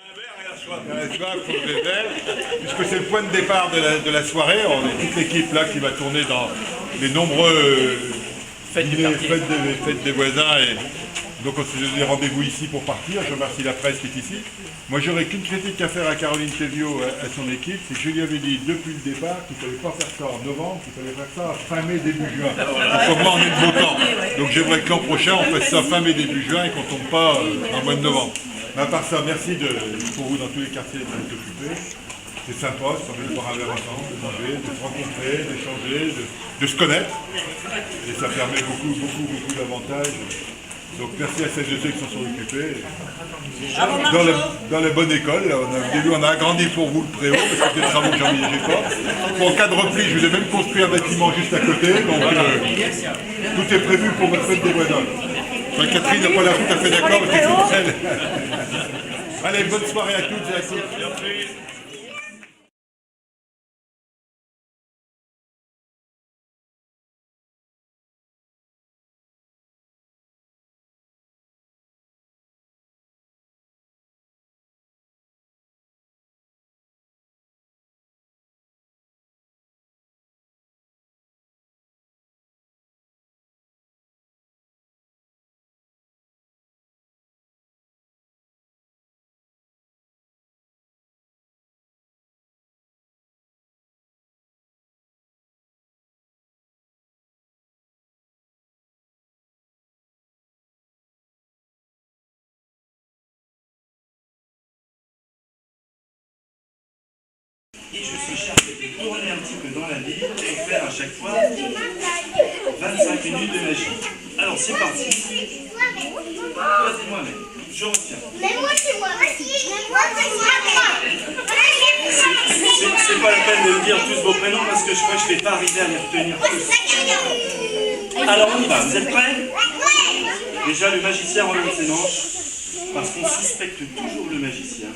Pour Bébel, puisque c'est le point de départ de la soirée. On est toute l'équipe là qui va tourner dans les nombreux fêtes des voisins. Et donc on se donne des rendez-vous ici pour partir. Je remercie la presse qui est ici. Moi j'aurais qu'une critique à faire à Caroline Théviot, à son équipe, c'est que je lui avais dit depuis le départ qu'il ne fallait pas faire ça en novembre, qu'il fallait faire ça fin mai, début juin. Pour moi on est de beau temps. Donc j'aimerais que l'an prochain on fasse ça fin mai, début juin et qu'on ne tombe pas en mois de novembre. Mais à part ça, merci pour vous dans tous les quartiers de vous occuper. C'est sympa, ça permet de boire un verre ensemble, de manger, de se rencontrer, d'échanger, de se connaître. Et ça permet beaucoup d'avantages. Donc merci à celles et ceux qui s'en sont occupés. Dans la bonne école, on a agrandi pour vous le préau, parce que c'est des travaux que j'envisageais pas. Pour cas de repli, je vous ai même construit un bâtiment juste à côté, donc tout est prévu pour votre fête des voisins. Enfin, Catherine n'a pas l'air tout à fait d'accord, mais c'est elle. Allez, bonne soirée à toutes et à tous. Et je suis chargé de tourner un petit peu dans la ville et faire à chaque fois 25 minutes de magie. Alors c'est parti. Vas-y moi-même, je retiens. Mais moi c'est moi. Moi C'est pas la peine de me dire tous vos prénoms parce que je crois que je ne vais pas arriver à les retenir tous. Alors on y va, vous êtes prêts? Déjà le magicien relève ses manches. Parce qu'on suspecte toujours le magicien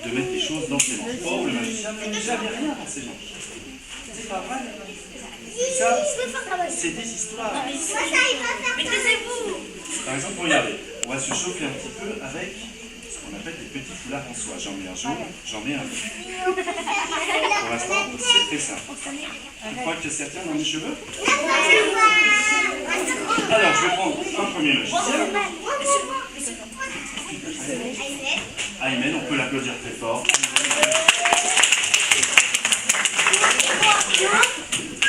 de mettre des choses dans ses manches. Or, le magicien ne met jamais rien dans ses manches. C'est pas vrai. Ça, c'est des histoires. Mais taisez-vous. Par exemple, regardez, on va se chauffer un petit peu avec ce qu'on appelle des petits foulards en soie. J'en mets un jaune, j'en mets un bleu. Pour l'instant, c'est très simple. Tu crois que ça tient dans mes cheveux? Alors, je vais prendre un premier magicien. Aymen, on peut l'applaudir très fort.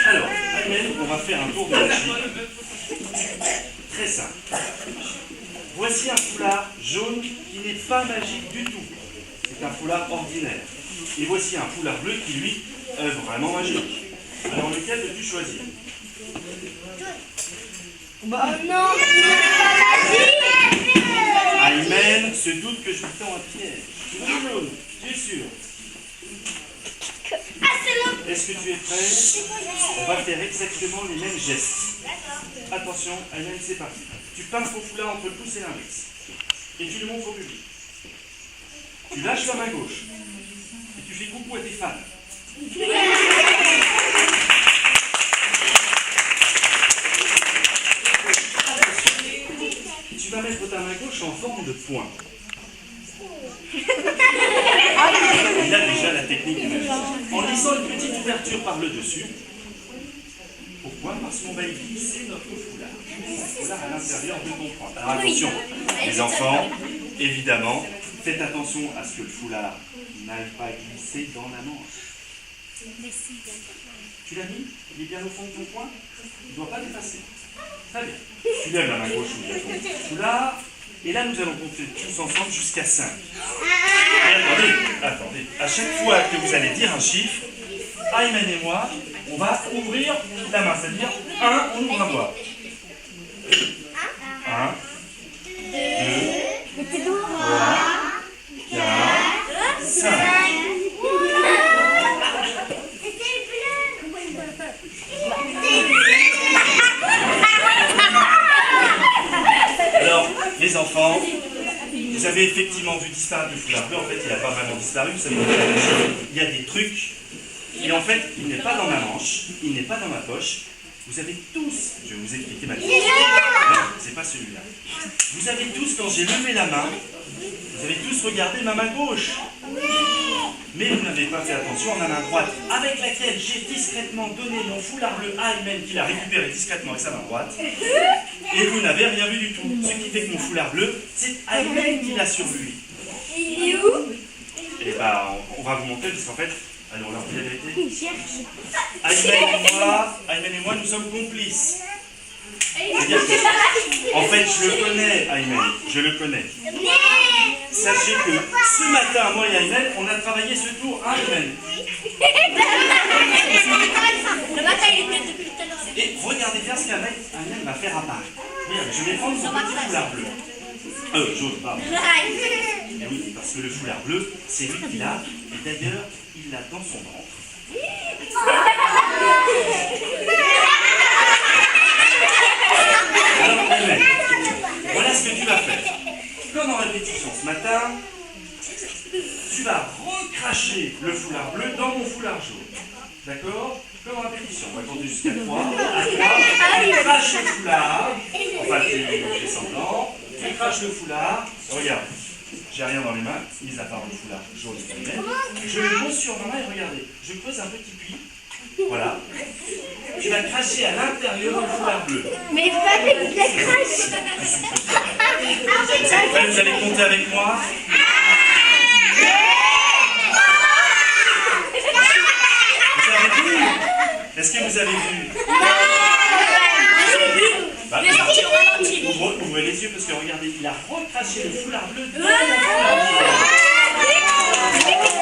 Alors, Aymen, on va faire un tour de magie. Très simple. Voici un foulard jaune qui n'est pas magique du tout. C'est un foulard ordinaire. Et voici un foulard bleu qui, lui, est vraiment magique. Alors, lequel veux-tu choisir? Bah non, Aymen se doute que je lui tends un piège. Tu es jaune, tu es sûr? Est-ce que tu es prêt? On va faire exactement les mêmes gestes. Attention, Aymen, c'est parti. Tu pinces ton foulard entre le pouce et l'index. Et tu le montres au public. Tu lâches la main gauche. Et tu fais coucou à tes fans. Tu vas mettre ta main gauche en forme de point. Il a déjà la technique du magicien. En laissant une petite ouverture par le dessus. Pourquoi? Parce qu'on va y glisser notre foulard. Le foulard à l'intérieur de ton point. Alors attention, les enfants, évidemment, faites attention à ce que le foulard n'aille pas glisser dans la manche. Tu l'as mis? Il est bien au fond de ton point? Il ne doit pas dépasser. Très bien. Tu lèves la main gauche où il y a ton foulard. Et là, nous allons compter tous ensemble jusqu'à 5. Et attendez. À chaque fois que vous allez dire un chiffre, Aymen et moi, on va ouvrir la main. C'est-à-dire 1, on ouvre un doigt. 1, 2, 3, 4, 5. Alors, les enfants, vous avez effectivement vu disparaître le foulard bleu. En fait, il n'a pas vraiment disparu. Vous savez, il y a des trucs. Et en fait, il n'est pas dans ma manche, il n'est pas dans ma poche. Vous avez tous, je vais vous expliquer ma technique. Non, c'est pas celui-là. Vous avez tous, quand j'ai levé la main, Vous avez tous regardé ma main gauche. Mais vous n'avez pas fait attention à ma main droite, avec laquelle j'ai discrètement donné mon foulard bleu à Aymen, qui l'a récupéré discrètement avec sa main droite. Et vous n'avez rien vu du tout. Ce qui fait que mon foulard bleu, c'est Aymen qui l'a sur lui. Il est où? Et bah, on va vous montrer, parce qu'en fait, allez, on leur dit la vérité. Aymen et moi, nous sommes complices. C'est-à-dire que, en fait, je le connais, Aymen, je le connais. Sachez que ce matin, moi et Aymen, on a travaillé ce tour à Aymen. Le matin, il était depuis tout à l'heure. Et regardez bien ce qu'Aymen m'a fait apparaître. Regarde, je vais prendre son petit foulard bleu. Jaune, pardon. Et oui, parce que le foulard bleu, c'est lui qui l'a. Et d'ailleurs, il l'a dans son ventre. Alors, Aymen, voilà ce que tu vas faire. Comme en répétition ce matin, tu vas recracher le foulard bleu dans mon foulard jaune. D'accord? Comme en répétition. On va compter jusqu'à 3. À 3, tu craches le foulard. Enfin, tu fais semblant. Tu craches le foulard. Regarde, j'ai rien dans les mains, mis à part le foulard jaune et Aymen. Je le pose sur ma main et regardez, je creuse un petit puits. Voilà. Tu vas cracher à l'intérieur du foulard bleu. Mais pas de la crache. Vous allez compter avec moi. Vous avez vu? Est-ce que vous avez vu? Bah, ouvrez les yeux parce que regardez, il a recraché le foulard bleu dans mon foulard bleu.